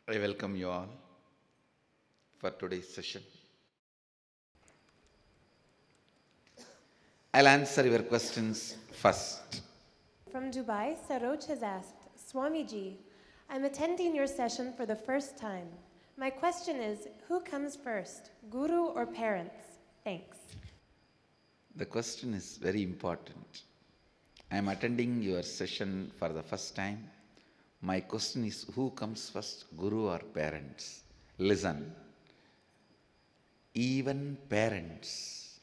I welcome you all for today's session. I'll answer your questions first. From Dubai, Saroj has asked, Swamiji, I'm attending your session for the first time. My question is, who comes first, guru or parents? Thanks. The question is very important. I am attending your session for the first time. My question is, who comes first, guru or parents? Listen, even parents,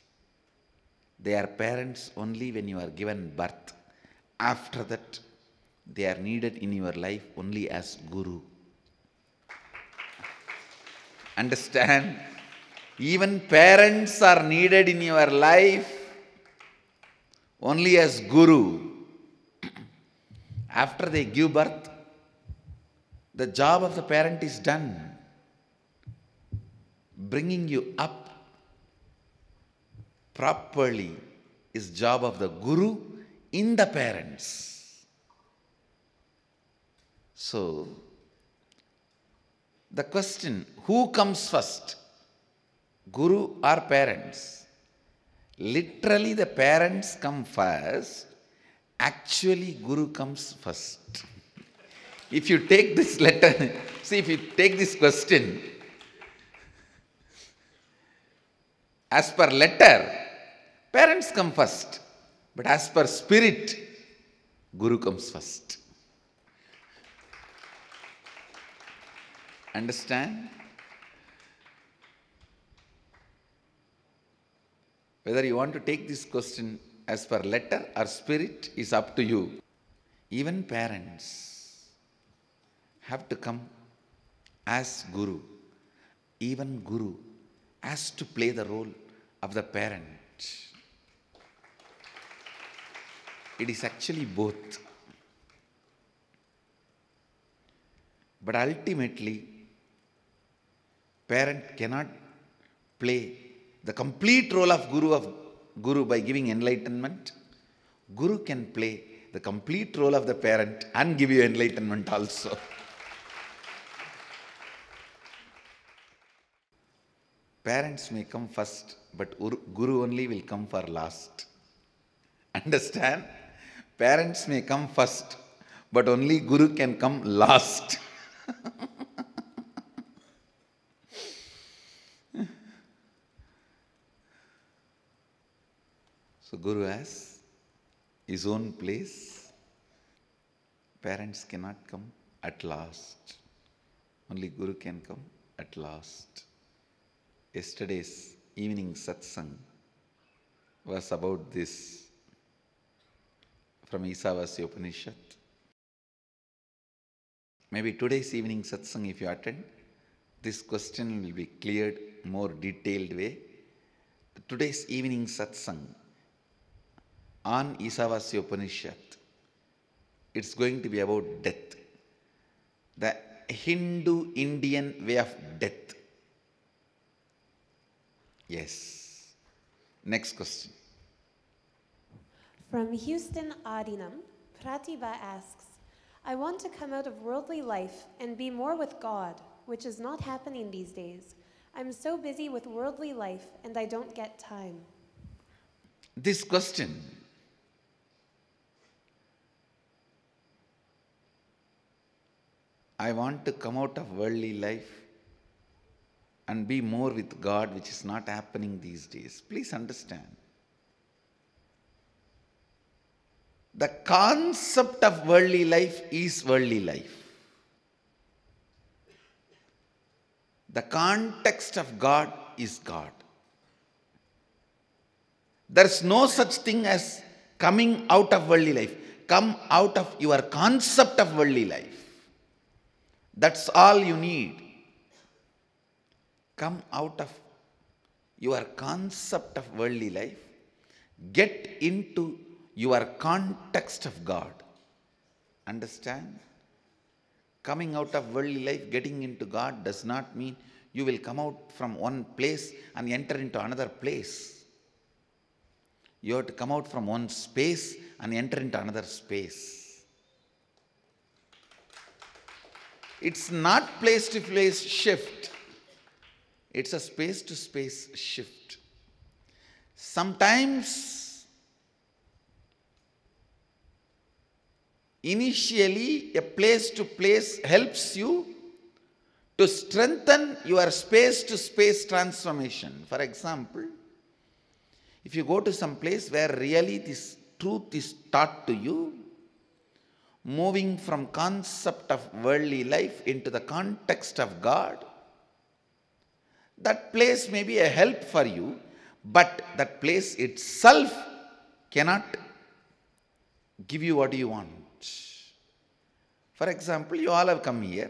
they are parents only when you are given birth. After that, they are needed in your life only as guru. Understand? Even parents are needed in your life only as guru. After they give birth, the job of the parent is done. Bringing you up properly is job of the guru in the parents. So, the question, who comes first, guru or parents? Literally the parents come first, actually guru comes first. If you take this letter, see if you take this question, as per letter, parents come first, but as per spirit, guru comes first. Understand? Whether you want to take this question as per letter or spirit is up to you. Even parents have to come as guru. Even guru has to play the role of the parent. It is actually both. But ultimately, parent cannot play the complete role of guru by giving enlightenment. Guru can play the complete role of the parent and give you enlightenment also. Parents may come first, but guru only will come for last. Understand? Parents may come first, but only guru can come last. So guru has his own place. Parents cannot come at last. Only guru can come at last. Yesterday's evening satsang was about this from Isavasya Upanishad. Maybe today's evening satsang, if you attend, this question will be cleared more detailed way. Today's evening satsang on Isavasya Upanishad, it's going to be about death. The Hindu-Indian way of death. Yes. Next question. From Houston Aadheenam, Pratibha asks, I want to come out of worldly life and be more with God, which is not happening these days. I'm so busy with worldly life and I don't get time. This question I want to come out of worldly life and be more with God, which is not happening these days. Please understand. The concept of worldly life is worldly life. The context of God is God. There is no such thing as coming out of worldly life. Come out of your concept of worldly life. That's all you need. Come out of your concept of worldly life. Get into your context of God. Understand? Coming out of worldly life, getting into God does not mean you will come out from one place and enter into another place. You have to come out from one space and enter into another space. It's not place-to-place shift. It's a space-to-space shift. Sometimes, initially, a place-to-place helps you to strengthen your space-to-space transformation. For example, if you go to some place where really this truth is taught to you, moving from concept of worldly life into the context of God, that place may be a help for you, but that place itself cannot give you what you want. For example, you all have come here.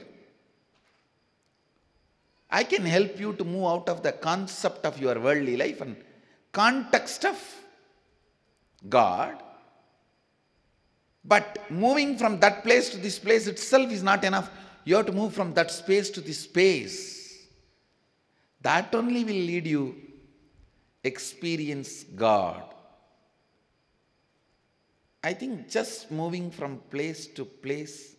I can help you to move out of the concept of your worldly life and context of God. But moving from that place to this place itself is not enough. You have to move from that space to this space. That only will lead you experience God. I think just moving from place to place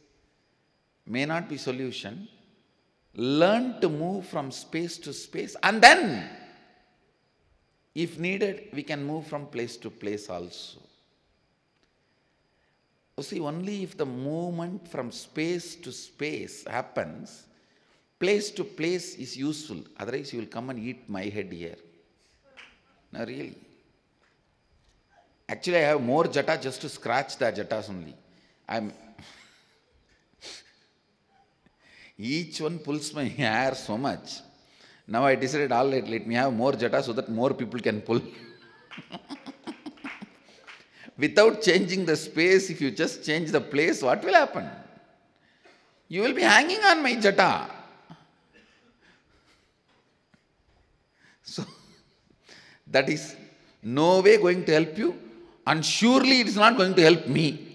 may not be solution. Learn to move from space to space, and then, if needed, we can move from place to place also. You see, only if the movement from space to space happens, place to place is useful. Otherwise, you will come and eat my head here. No, really. Actually, I have more jata just to scratch the jatas only. Each one pulls my hair so much. Now I decided, all right, let me have more jata so that more people can pull. Without changing the space, if you just change the place, what will happen? You will be hanging on my jata. So, that is no way going to help you, and surely it is not going to help me.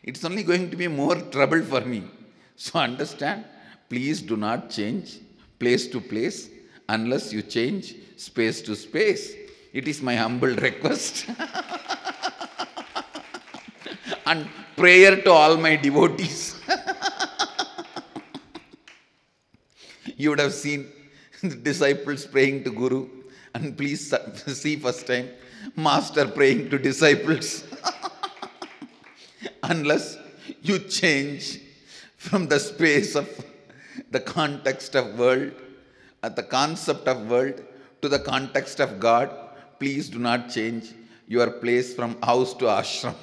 It's only going to be more trouble for me. So understand, please do not change place to place unless you change space to space. It is my humble request and prayer to all my devotees. You would have seen the disciples praying to Guru, and please see first time Master praying to disciples. Unless you change from the space of the context of world, the concept of world, to the context of God, please do not change your place from house to ashram.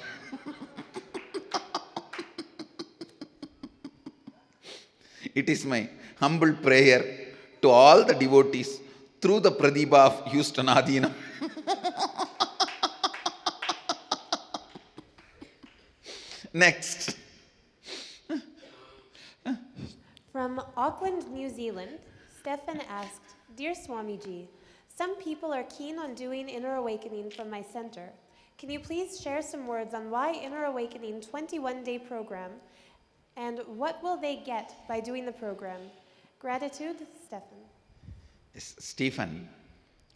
It is my humble prayer to all the devotees through the Pradipa of Houston Aadheenam. Next. From Auckland, New Zealand, Stefan asked, Dear Swamiji, some people are keen on doing Inner Awakening from my center. Can you please share some words on why Inner Awakening 21-day program, and what will they get by doing the program? Gratitude, Stefan. Yes, Stephen,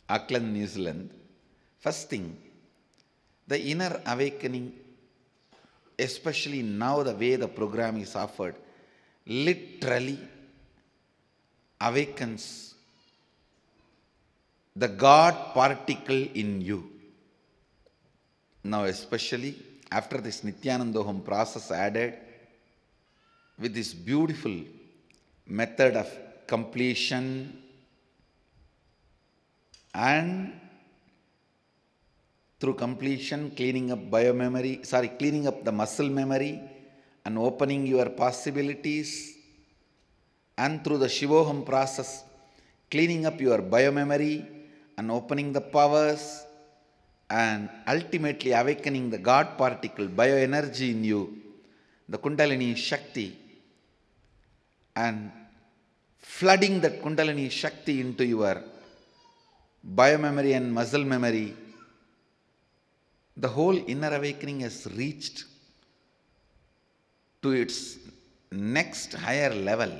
Auckland, New Zealand. First thing, the Inner Awakening, especially now the way the program is offered, literally awakens the God particle in you. Now especially after this Nithyananda process added, with this beautiful method of completion and through completion, cleaning up cleaning up the muscle memory and opening your possibilities, and through the Shivoham process, cleaning up your biomemory and opening the powers, and ultimately awakening the God particle, bioenergy in you, the Kundalini Shakti, and flooding that Kundalini Shakti into your biomemory and muscle memory. The whole inner awakening has reached to its next higher level.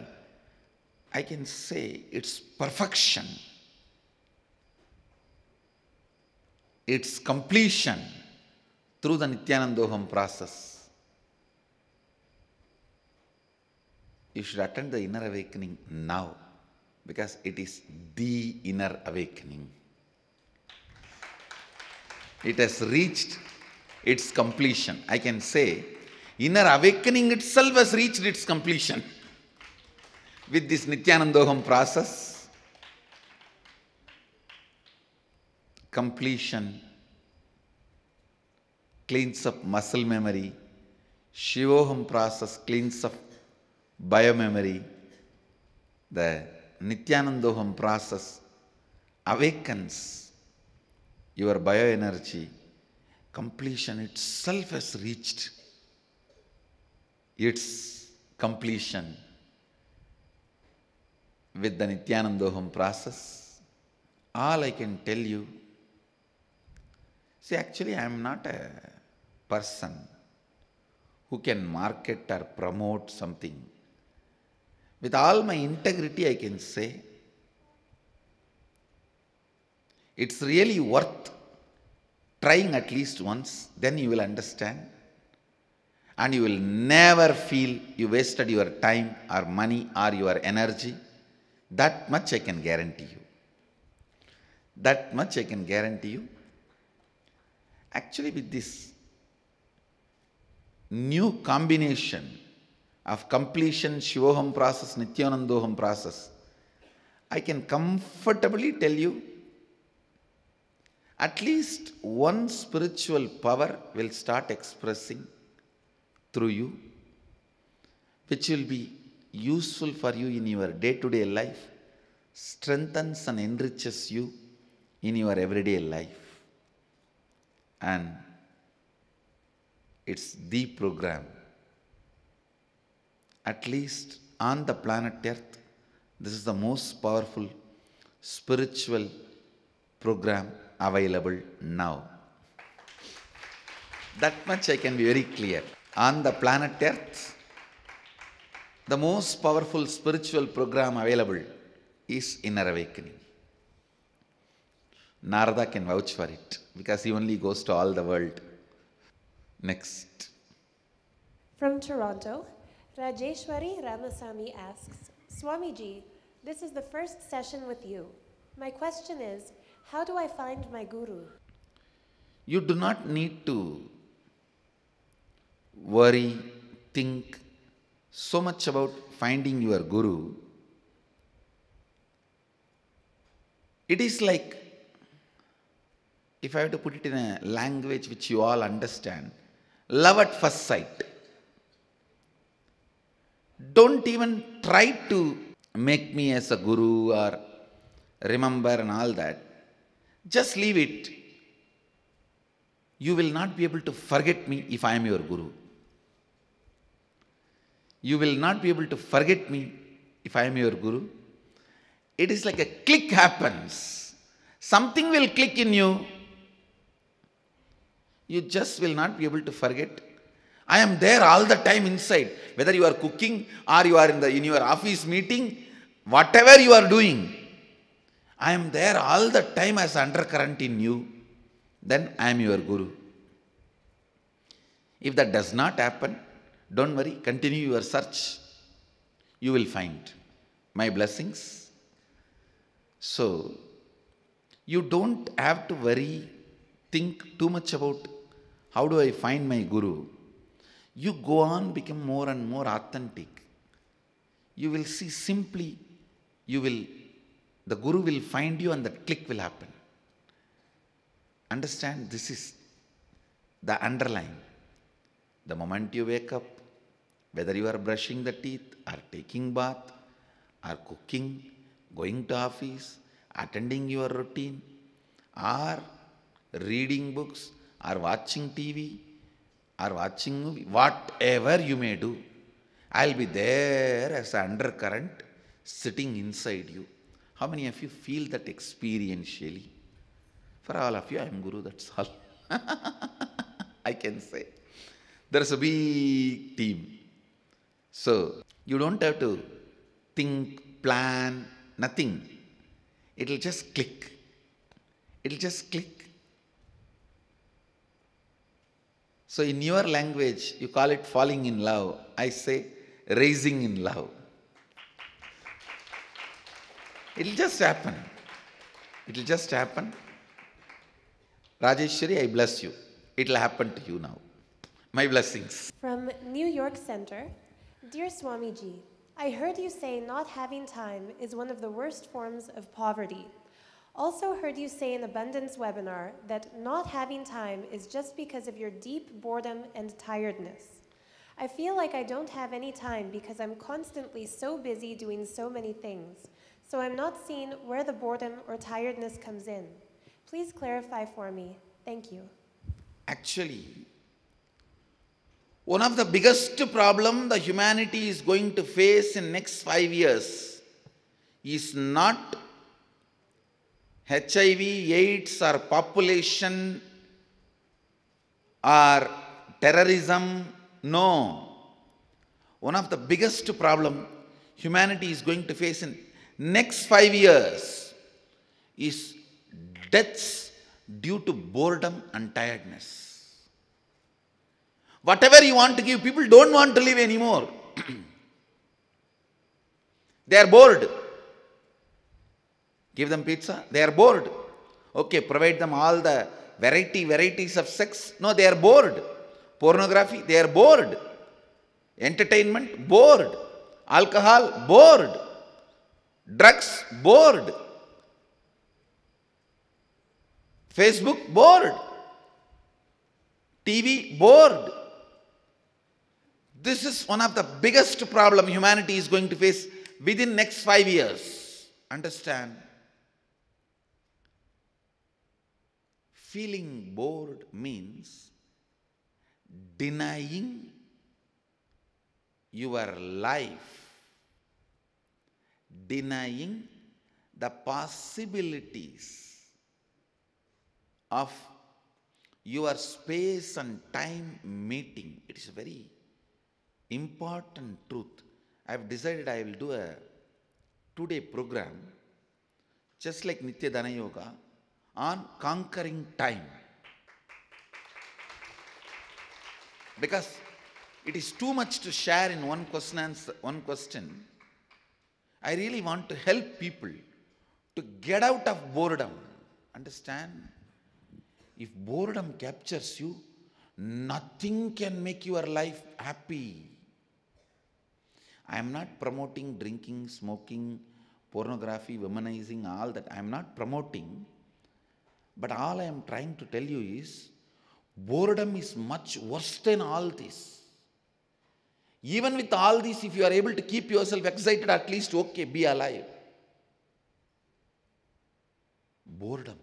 I can say its perfection, its completion through the Nithyananda process. you should attend the inner awakening now, because it is the inner awakening. It has reached its completion. I can say, inner awakening itself has reached its completion. With this Nithyanandoham process, completion cleans up muscle memory, Shivoham process cleans up biomemory, the Nithyanandoham process awakens your bioenergy. Completion itself has reached its completion with the Nithyanandoham process. All I can tell you, see, actually I am not a person who can market or promote something. With all my integrity, I can say, it's really worth trying at least once, then you will understand. And you will never feel you wasted your time or money or your energy. That much I can guarantee you. That much I can guarantee you. Actually, with this new combination of completion, Shivoham process, Nithyanandoham process, I can comfortably tell you at least one spiritual power will start expressing through you, which will be useful for you in your day-to-day life, strengthens and enriches you in your everyday life. And it's the program. At least on the planet Earth, this is the most powerful spiritual program available now. That much I can be very clear. On the planet Earth, the most powerful spiritual program available is Inner Awakening. Narada can vouch for it because he only goes to all the world. Next. From Toronto, Rajeshwari Ramasamy asks, Swamiji, this is the first session with you. My question is, how do I find my guru? You do not need to worry, think so much about finding your guru. It is like, if I have to put it in a language which you all understand, love at first sight. Don't even try to make me as a guru or remember and all that. Just leave it. You will not be able to forget me if I am your guru. You will not be able to forget me if I am your guru. It is like a click happens. Something will click in you. You just will not be able to forget. I am there all the time inside. Whether you are cooking or you are in your office meeting, whatever you are doing, I am there all the time as undercurrent in you. Then I am your guru. If that does not happen, don't worry, continue your search. You will find my blessings. So, you don't have to worry, think too much about how do I find my guru. You go on, become more and more authentic. You will see simply, the guru will find you and that click will happen. Understand, this is the underline. The moment you wake up, whether you are brushing the teeth or taking bath or cooking, going to office, attending your routine or reading books or watching TV or watching movie, whatever you may do, I'll be there as an undercurrent sitting inside you. How many of you feel that experientially? For all of you, I am Guru, that's all. I can say. There's a big team. So, you don't have to think, plan, nothing. It'll just click. It'll just click. So, in your language, you call it falling in love. I say, raising in love. It'll just happen. It'll just happen. Rajeshwari, I bless you. It'll happen to you now. My blessings. From New York Center, Dear Swamiji, I heard you say not having time is one of the worst forms of poverty. Also heard you say in Abundance webinar that not having time is just because of your deep boredom and tiredness. I feel like I don't have any time because I'm constantly so busy doing so many things, so I'm not seeing where the boredom or tiredness comes in. Please clarify for me. Thank you. Actually, one of the biggest problem the humanity is going to face in next 5 years is not HIV, AIDS or population or terrorism. No. One of the biggest problem humanity is going to face in next 5 years is deaths due to boredom and tiredness. Whatever you want to give, people don't want to live anymore. They are bored. Give them pizza, they are bored. Okay, provide them all the varieties of sex. No, they are bored. Pornography, they are bored. Entertainment, bored. Alcohol, bored. Drugs, bored. Facebook, bored. TV, bored. This is one of the biggest problem humanity is going to face within next 5 years. Understand? Feeling bored means denying your life, denying the possibilities of your space and time meeting. It is a very important truth. I have decided I will do a 2-day program, just like Nithya Dhana Yoga, on conquering time. Because it is too much to share in one question. I really want to help people to get out of boredom. Understand? If boredom captures you, nothing can make your life happy. I am not promoting drinking, smoking, pornography, womanizing, all that. I am not promoting. But all I am trying to tell you is, boredom is much worse than all this. Even with all this, if you are able to keep yourself excited, at least, okay, be alive. Boredom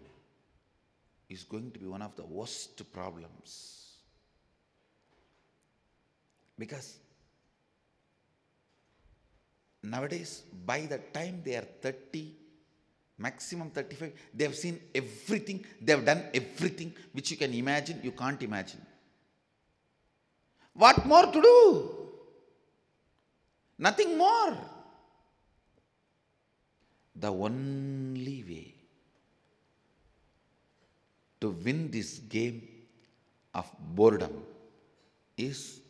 is going to be one of the worst problems. Because nowadays, by the time they are 30, maximum 35, they have seen everything, they have done everything which you can imagine, you can't imagine. What more to do? Nothing more. The only way to win this game of boredom is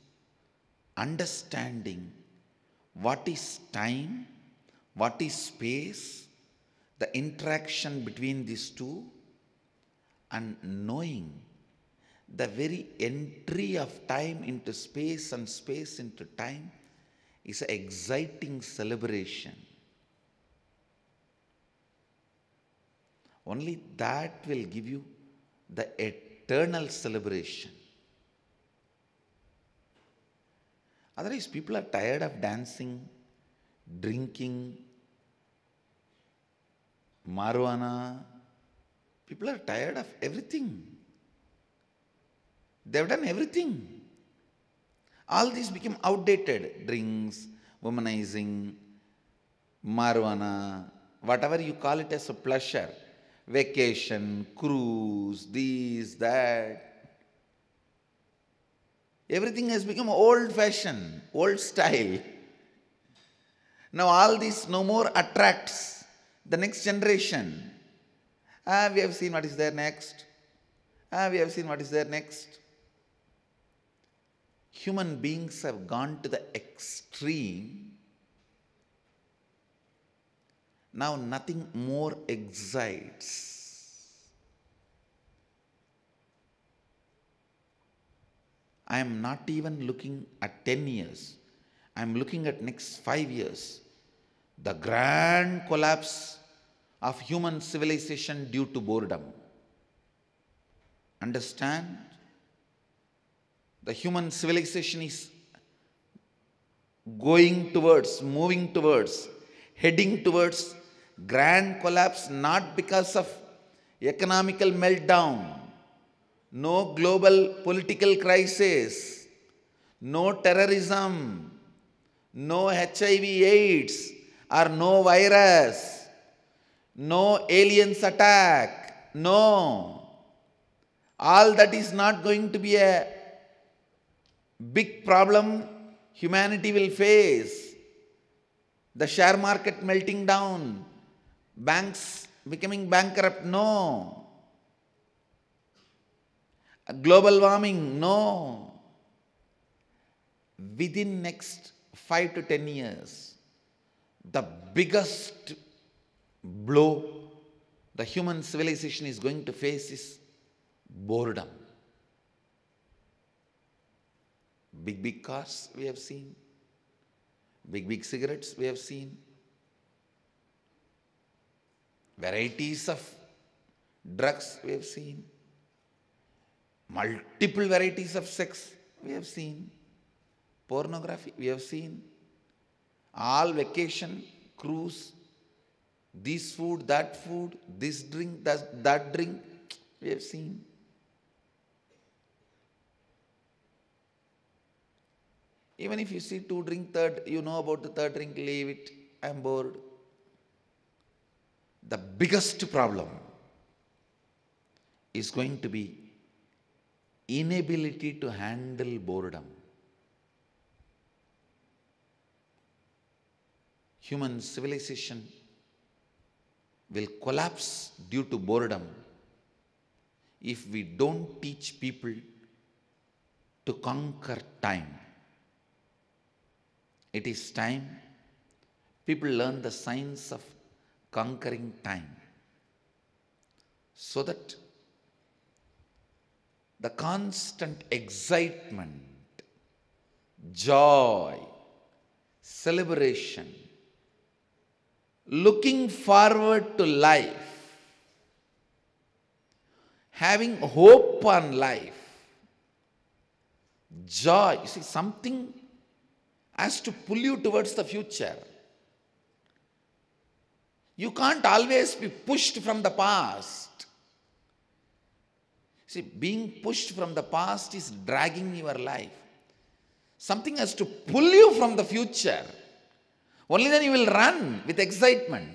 understanding what is time, what is space, the interaction between these two, and knowing the very entry of time into space and space into time is an exciting celebration. Only that will give you the eternal celebration. Otherwise, people are tired of dancing, drinking, marijuana. People are tired of everything. They have done everything. All these became outdated. Drinks, womanizing, marijuana, whatever you call it as a pleasure. Vacation, cruise, this, that. Everything has become old-fashioned, old style. Now all this no more attracts the next generation. We have seen what is there next. We have seen what is there next. Human beings have gone to the extreme Now nothing more excites. I am not even looking at 10 years. I am looking at next 5 years. The grand collapse of human civilization due to boredom. Understand? The human civilization is moving towards, heading towards grand collapse, not because of economical meltdown, no global political crisis, no terrorism, no HIV/AIDS, or no virus, no aliens attack, no. All that is not going to be a big problem humanity will face. The share market melting down, banks becoming bankrupt, no. Global warming, no. Within next 5 to 10 years, the biggest blow the human civilization is going to face is boredom. Big cars we have seen, big cigarettes we have seen, varieties of drugs we have seen, multiple varieties of sex we have seen, pornography we have seen, all vacation, cruise, this food, this drink, that drink we have seen. Even if you see 2 drink, third, you know about the third drink, leave it, I am bored. The biggest problem is going to be inability to handle boredom. Human civilization will collapse due to boredom if we don't teach people to conquer time. It is time people learn the science of conquering time, so that the constant excitement, joy, celebration, looking forward to life, having hope on life, joy, you see, something has to pull you towards the future. You can't always be pushed from the past. See, being pushed from the past is dragging your life. Something has to pull you from the future. Only then you will run with excitement.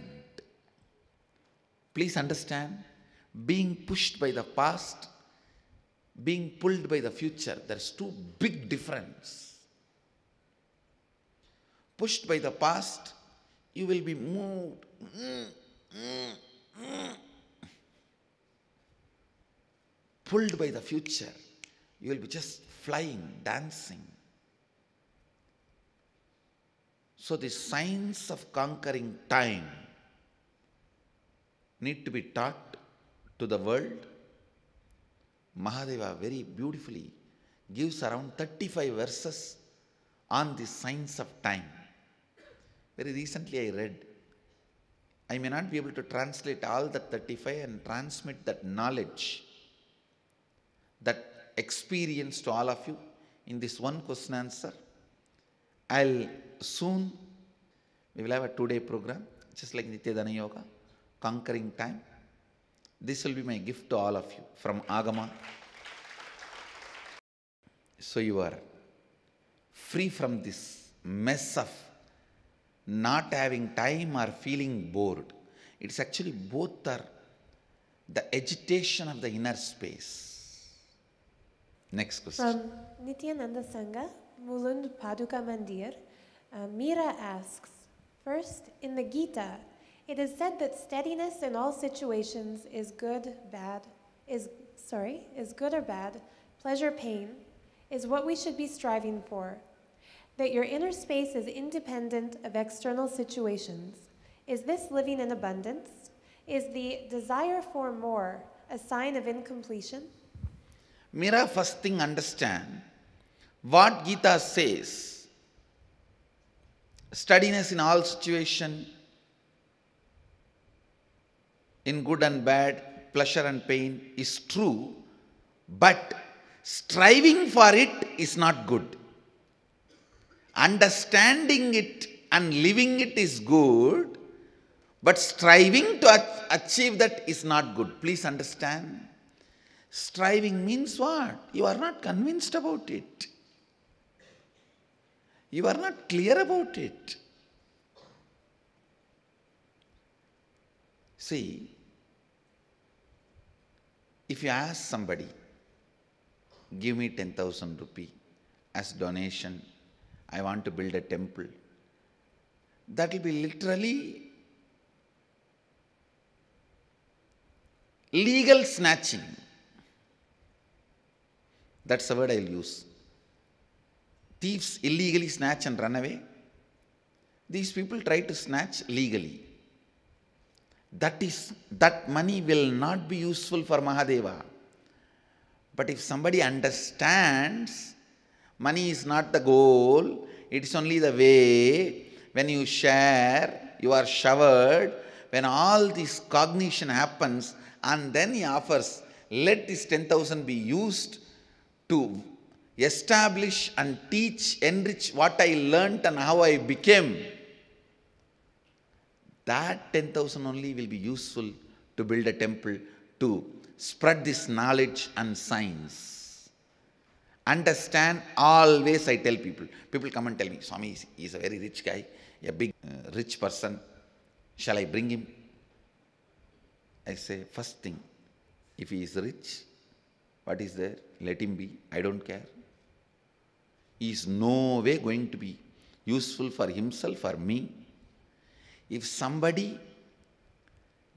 Please understand, being pushed by the past, being pulled by the future, there's 2 big difference. Pushed by the past, you will be moved. Pulled by the future, you will be just flying, dancing. So the science of conquering time need to be taught to the world. Mahadeva very beautifully gives around 35 verses on the science of time. Very recently I read. I may not be able to translate all that 35 and transmit that knowledge, that experience to all of you in this one question answer. We will have a 2-day program, just like Nithya Dhana Yoga, conquering time. This will be my gift to all of you from Agama. So you are free from this mess of not having time or feeling bored. It's actually both are the agitation of the inner space. Next question. From Nithyananda Sangha, Mulund Paduka Mandir, Meera asks, first, in the Gita, it is said that steadiness in all situations is good or bad, pleasure, pain, is what we should be striving for. That your inner space is independent of external situations. Is this living in abundance? Is the desire for more a sign of incompletion? Mira, first thing understand what Gita says. Steadiness in all situation, in good and bad, pleasure and pain is true, but striving for it is not good. Understanding it and living it is good, but striving to achieve that is not good. Please understand. Striving means what? You are not convinced about it. You are not clear about it. See, if you ask somebody, give me 10,000 rupee as donation, I want to build a temple, that will be literally legal snatching. That's the word I will use. Thieves illegally snatch and run away. These people try to snatch legally. That money will not be useful for Mahadeva. But if somebody understands, money is not the goal, it is only the way. When you share, you are showered. When all this cognition happens, and then he offers, let this 10,000 be used to establish and teach, enrich what I learnt and how I became. That 10,000 only will be useful to build a temple, to spread this knowledge and science. Understand, always I tell people. People come and tell me, Swami, he is a very rich guy, a big rich person. Shall I bring him? I say, first thing, if he is rich, what is there? Let him be. I don't care. He is no way going to be useful for himself or me. If somebody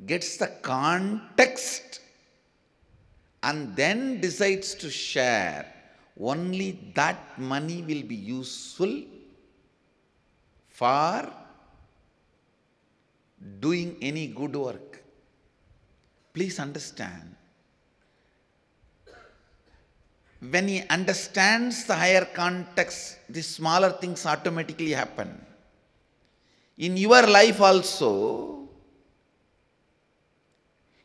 gets the context and then decides to share, only that money will be useful for doing any good work. Please understand. When he understands the higher context, the smaller things automatically happen. In your life also,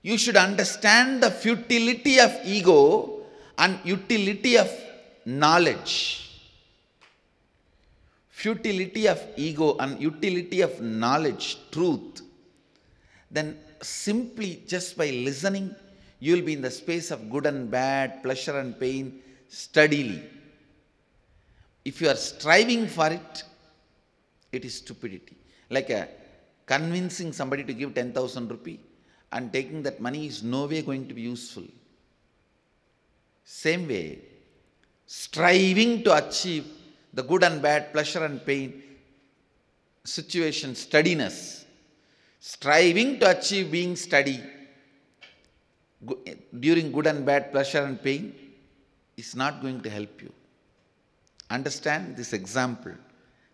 you should understand the futility of ego and utility of knowledge. Futility of ego and utility of knowledge, truth. Then simply just by listening, you will be in the space of good and bad, pleasure and pain, steadily. If you are striving for it, it is stupidity. Like convincing somebody to give 10,000 rupee and taking that money is no way going to be useful. Same way, striving to achieve the good and bad, pleasure and pain, situation, steadiness, striving to achieve being steady during good and bad, pleasure and pain is not going to help you. Understand this example.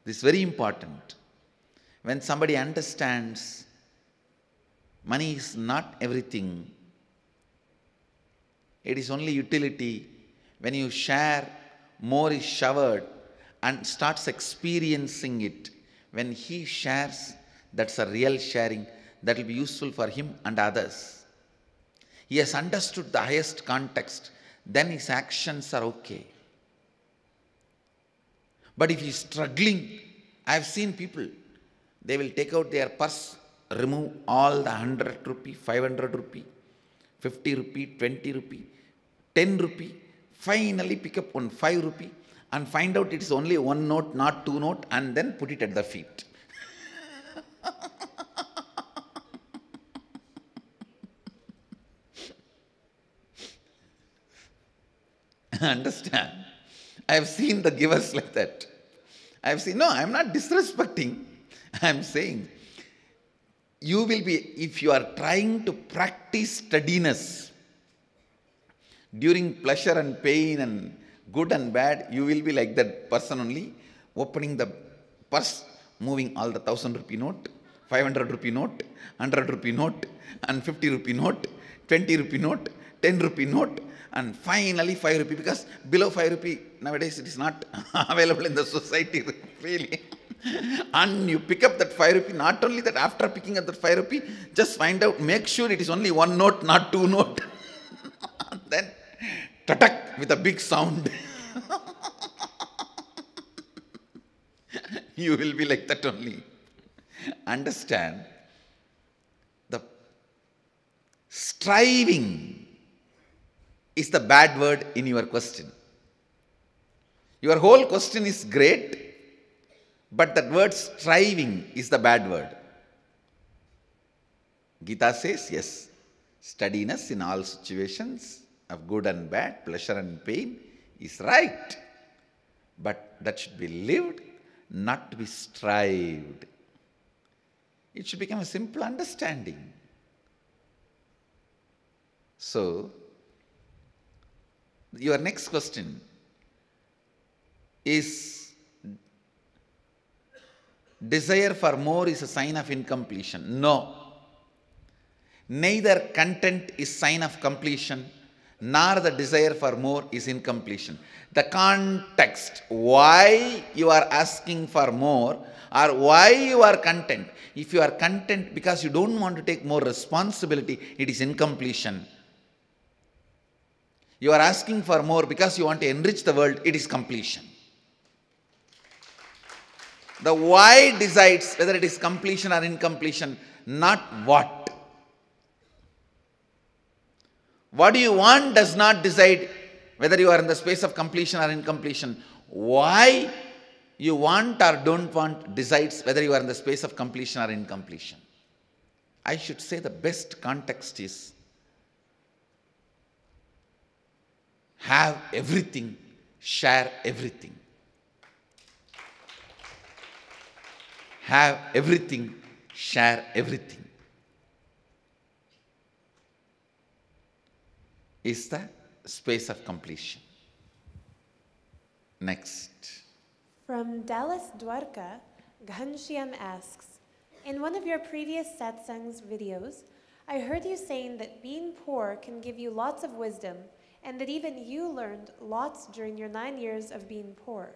This is very important. When somebody understands money is not everything, it is only utility. When you share, more is showered and starts experiencing it. When he shares, that's a real sharing that will be useful for him and others. He has understood the highest context, then his actions are okay. But if he is struggling, I have seen people, they will take out their purse, remove all the 100 rupee, 500 rupee, 50 rupee, 20 rupee, 10 rupee, finally pick up one 5 rupee and find out it is only one note, not two note, and then put it at the feet. Understand? I have seen the givers like that. I have seen, no, I am not disrespecting. I am saying, you will be, if you are trying to practice steadiness during pleasure and pain and good and bad, you will be like that person only, opening the purse, moving all the 1,000 rupee note, 500 rupee note, 100 rupee note, and 50 rupee note, 20 rupee note, 10 rupee note, and finally 5 rupee, because below 5 rupee nowadays it is not available in the society really. And you pick up that 5 rupee, not only that, after picking up that 5 rupee, just find out, make sure it is only one note, not two note. Then, tatak, with a big sound. You will be like that only. Understand, the striving is the bad word in your question. Your whole question is great, but that word striving is the bad word. Gita says, yes, steadiness in all situations of good and bad, pleasure and pain is right. But that should be lived, not to be strived. It should become a simple understanding. So, your next question is, desire for more is a sign of incompletion. No. Neither content is sign of completion, nor the desire for more is incompletion. The context, why you are asking for more, or why you are content. If you are content because you don't want to take more responsibility, it is incompletion. You are asking for more because you want to enrich the world, it is completion. The why decides whether it is completion or incompletion, not what. What do you want does not decide whether you are in the space of completion or incompletion. Why you want or don't want decides whether you are in the space of completion or incompletion. I should say the best context is, have everything, share everything. Have everything, share everything. Is the space of completion. Next. From Dallas, Dwarka, Ghanshyam asks, in one of your previous satsangs videos, I heard you saying that being poor can give you lots of wisdom, and that even you learned lots during your 9 years of being poor.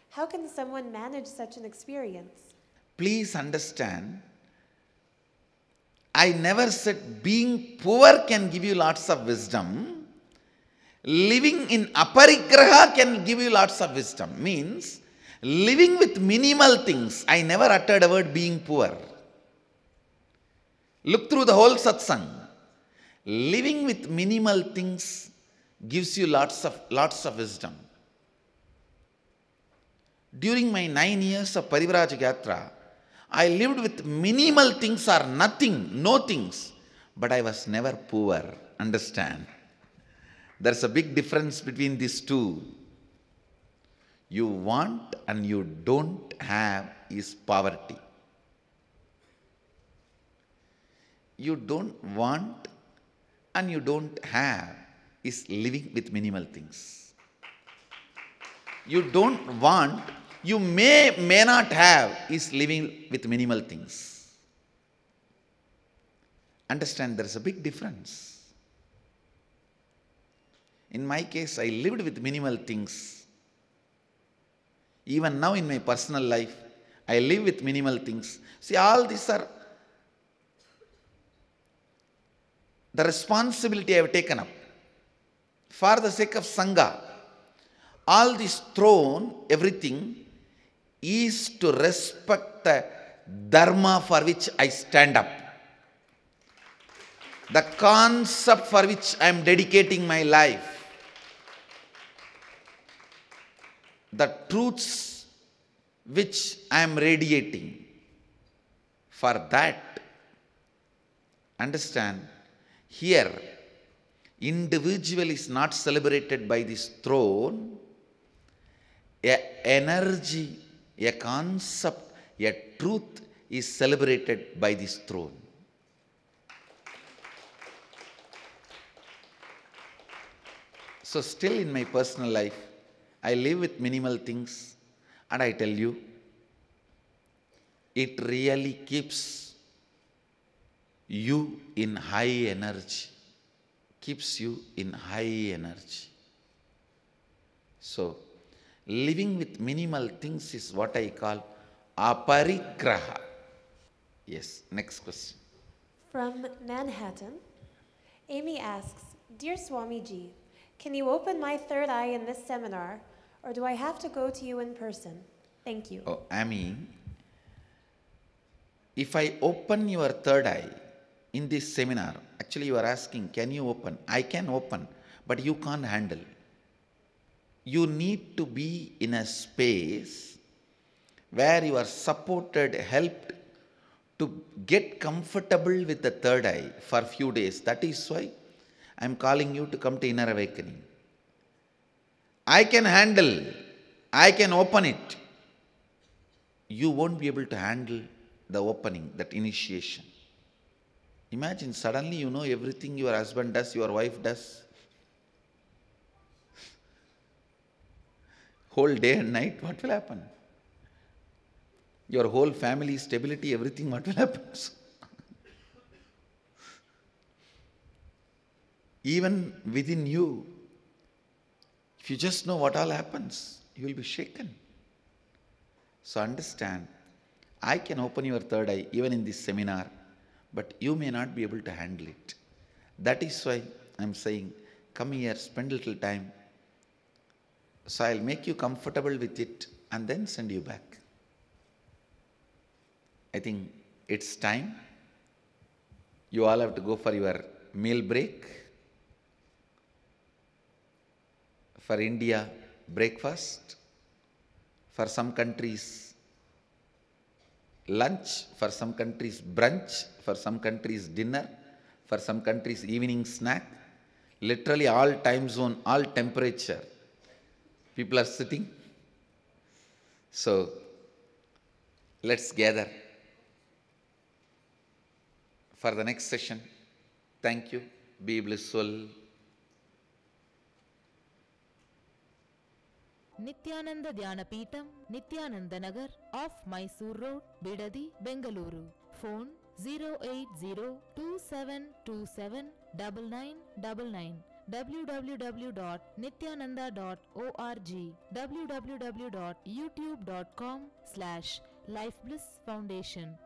How can someone manage such an experience? Please understand, I never said being poor can give you lots of wisdom. Living in aparigraha can give you lots of wisdom. Means, living with minimal things. I never uttered a word being poor. Look through the whole satsang. Living with minimal things gives you lots of wisdom. During my 9 years of Parivraj Yatra, I lived with minimal things or nothing, no things. But I was never poor. Understand? There's a big difference between these two. You want and you don't have is poverty. You don't want and you don't have is living with minimal things. You don't want, you may not have is living with minimal things. Understand, there is a big difference. In my case, I lived with minimal things. Even now in my personal life, I live with minimal things. See, all these are the responsibility I have taken up. For the sake of Sangha, all this thrown, everything, is to respect the dharma for which I stand up. The concept for which I am dedicating my life. The truths which I am radiating. For that, understand, here, individual is not celebrated by this throne. An energy, a concept, a truth is celebrated by this throne. So still in my personal life, I live with minimal things, and I tell you, it really keeps you in high energy, keeps you in high energy. So, living with minimal things is what I call aparigraha. Yes, next question. From Manhattan, Amy asks, Dear Swamiji, can you open my third eye in this seminar, or do I have to go to you in person? Thank you. Oh, Amy, if I open your third eye in this seminar, actually you are asking, can you open? I can open, but you can't handle. You need to be in a space where you are supported, helped to get comfortable with the third eye for a few days. That is why I am calling you to come to inner awakening. I can handle, I can open it. You won't be able to handle the opening, that initiation. Imagine suddenly you know everything your husband does, your wife does. Whole day and night, what will happen? Your whole family stability, everything, what will happen? Even within you, if you just know what all happens, you will be shaken. So understand, I can open your third eye even in this seminar, but you may not be able to handle it. That is why I am saying, come here, spend a little time. So I will make you comfortable with it and then send you back. I think it's time. You all have to go for your meal break. For India, breakfast. For some countries, lunch. For some countries, brunch. For some countries, dinner. For some countries, evening snack. Literally all time zone, all temperature. People are sitting. So, let's gather for the next session. Thank you. Be blissful. Nithyananda Peetham, Nithyananda Nagar, off Mysore Road, Bidadi, Bengaluru. Phone 08027279999. www.nithyananda.org. www.youtube.com/Life Bliss Foundation.